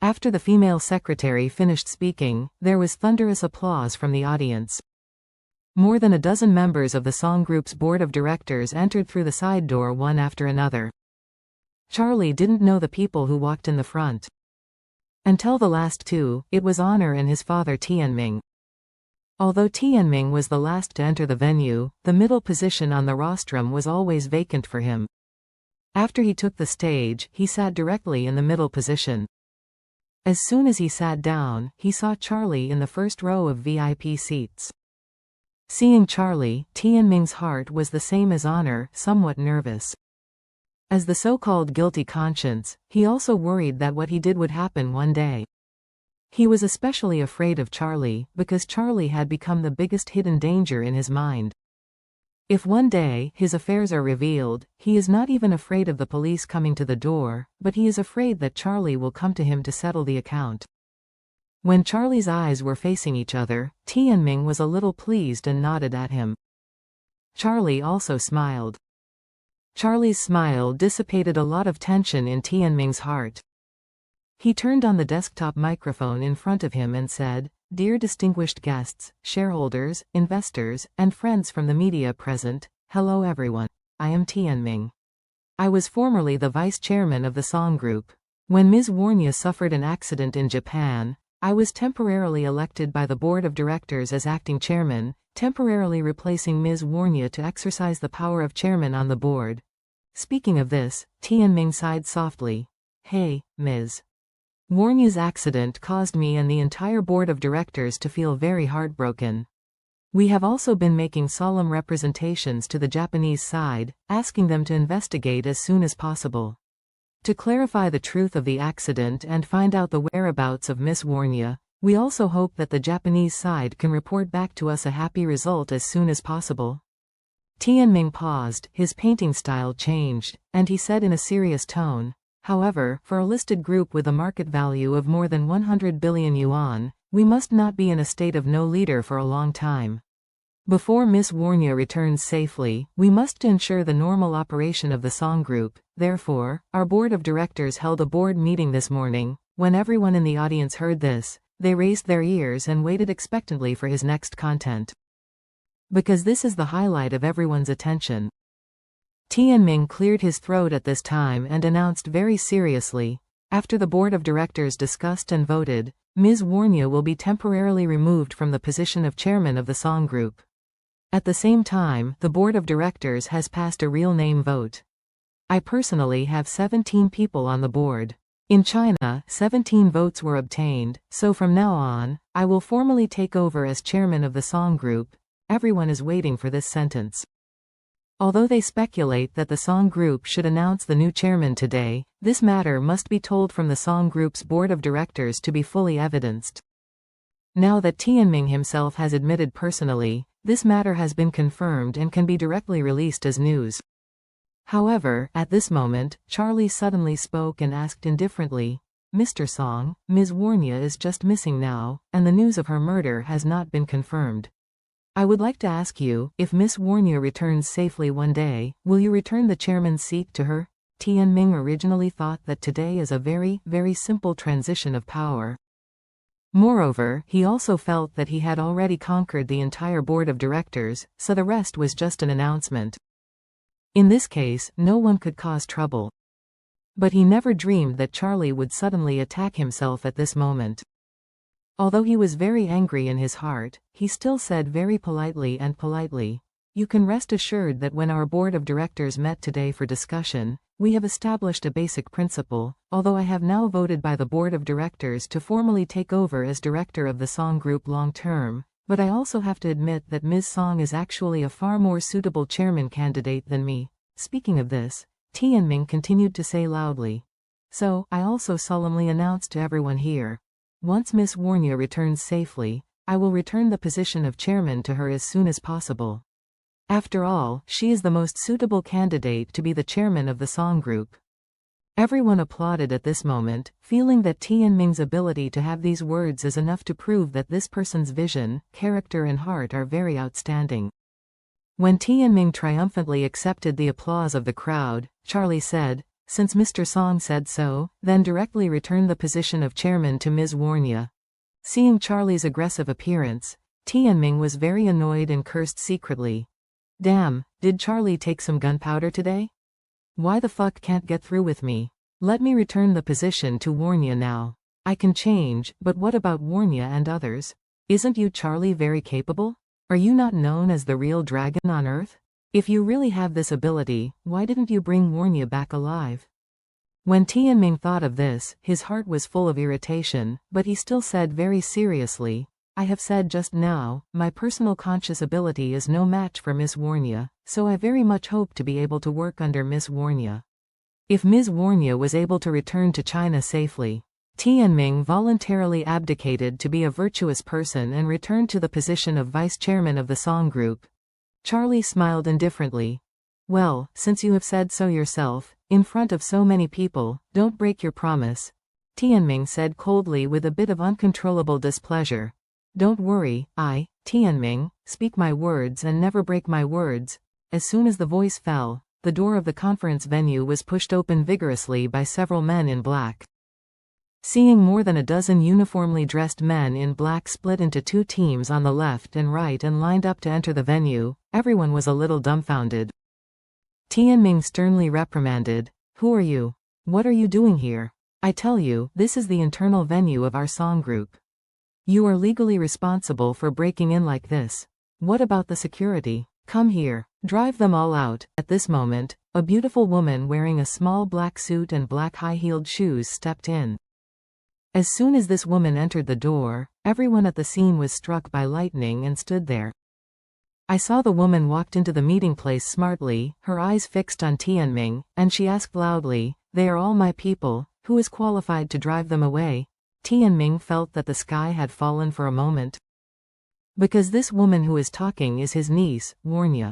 After the female secretary finished speaking, there was thunderous applause from the audience. More than a dozen members of the song group's board of directors entered through the side door one after another. Charlie didn't know the people who walked in the front. Until the last two, it was Honor and his father Tianming. Although Tianming was the last to enter the venue, the middle position on the rostrum was always vacant for him. After he took the stage, he sat directly in the middle position. As soon as he sat down, he saw Charlie in the first row of VIP seats. Seeing Charlie, Tianming's heart was the same as Honor, somewhat nervous. As the so-called guilty conscience, he also worried that what he did would happen one day. He was especially afraid of Charlie, because Charlie had become the biggest hidden danger in his mind. If one day his affairs are revealed, he is not even afraid of the police coming to the door, but he is afraid that Charlie will come to him to settle the account. When Charlie's eyes were facing each other, Tianming was a little pleased and nodded at him. Charlie also smiled. Charlie's smile dissipated a lot of tension in Tianming's heart. He turned on the desktop microphone in front of him and said, "Dear distinguished guests, shareholders, investors, and friends from the media present, hello everyone. I am Tianming. I was formerly the vice chairman of the song group. When Ms. Warnya suffered an accident in Japan, I was temporarily elected by the board of directors as acting chairman, temporarily replacing Ms. Warnya to exercise the power of chairman on the board." Speaking of this, Tianming sighed softly. "Hey, Ms. Warnya's accident caused me and the entire board of directors to feel very heartbroken. We have also been making solemn representations to the Japanese side, asking them to investigate as soon as possible. To clarify the truth of the accident and find out the whereabouts of Miss Warnya, we also hope that the Japanese side can report back to us a happy result as soon as possible." Tianming paused, his painting style changed, and he said in a serious tone, "However, for a listed group with a market value of more than 100 billion yuan, we must not be in a state of no leader for a long time. Before Miss Warnya returns safely, we must ensure the normal operation of the song group. Therefore, our board of directors held a board meeting this morning. When everyone in the audience heard this, they raised their ears and waited expectantly for his next content. Because this is the highlight of everyone's attention." Tianming cleared his throat at this time and announced very seriously, "After the board of directors discussed and voted, Ms. Warnya will be temporarily removed from the position of chairman of the song group. At the same time, the board of directors has passed a real name vote. I personally have 17 people on the board. In China, 17 votes were obtained, so from now on, I will formally take over as chairman of the song group." Everyone is waiting for this sentence. Although they speculate that the song group should announce the new chairman today, this matter must be told from the song group's board of directors to be fully evidenced. Now that Tianming himself has admitted personally, this matter has been confirmed and can be directly released as news. However, at this moment, Charlie suddenly spoke and asked indifferently, "Mr. Song, Ms. Warnya is just missing now, and the news of her murder has not been confirmed. I would like to ask you, if Miss Warnya returns safely one day, will you return the chairman's seat to her?" Tianming originally thought that today is a very, very simple transition of power. Moreover, he also felt that he had already conquered the entire board of directors, so the rest was just an announcement. In this case, no one could cause trouble. But he never dreamed that Charlie would suddenly attack himself at this moment. Although he was very angry in his heart, he still said very politely, "You can rest assured that when our board of directors met today for discussion, we have established a basic principle. Although I have now voted by the board of directors to formally take over as director of the song group long term, but I also have to admit that Ms. Song is actually a far more suitable chairman candidate than me." Speaking of this, Tianming continued to say loudly, "So, I also solemnly announce to everyone here, once Miss Warnya returns safely, I will return the position of chairman to her as soon as possible. After all, she is the most suitable candidate to be the chairman of the song group." Everyone applauded at this moment, feeling that Tianming's ability to have these words is enough to prove that this person's vision, character and heart are very outstanding. When Tianming triumphantly accepted the applause of the crowd, Charlie said, Since Mr. Song said so, then directly return the position of chairman to Ms. Warnia. Seeing Charlie's aggressive appearance, Tianming was very annoyed and cursed secretly. Damn, did Charlie take some gunpowder today? Why the fuck can't get through with me? Let me return the position to Warnia now. I can change, but what about Warnia and others? Isn't you Charlie very capable? Are you not known as the real dragon on Earth? If you really have this ability, why didn't you bring Warnia back alive? When Tianming thought of this, his heart was full of irritation, but he still said very seriously, I have said just now, my personal conscious ability is no match for Miss Warnia, so I very much hope to be able to work under Miss Warnia. If Ms. Warnia was able to return to China safely, Tianming voluntarily abdicated to be a virtuous person and returned to the position of vice chairman of the Song group. Charlie smiled indifferently. Well, since you have said so yourself, in front of so many people, don't break your promise, Tianming said coldly with a bit of uncontrollable displeasure. Don't worry, I, Tianming, speak my words and never break my words. As soon as the voice fell, the door of the conference venue was pushed open vigorously by several men in black. Seeing more than a dozen uniformly dressed men in black split into two teams on the left and right and lined up to enter the venue, everyone was a little dumbfounded. Tianming sternly reprimanded, Who are you? What are you doing here? I tell you, this is the internal venue of our Song group. You are legally responsible for breaking in like this. What about the security? Come here. Drive them all out. At this moment, a beautiful woman wearing a small black suit and black high-heeled shoes stepped in. As soon as this woman entered the door, everyone at the scene was struck by lightning and stood there. I saw the woman walked into the meeting place smartly, her eyes fixed on Tianming, and she asked loudly, They are all my people, who is qualified to drive them away? Tianming felt that the sky had fallen for a moment. Because this woman who is talking is his niece, Warnia.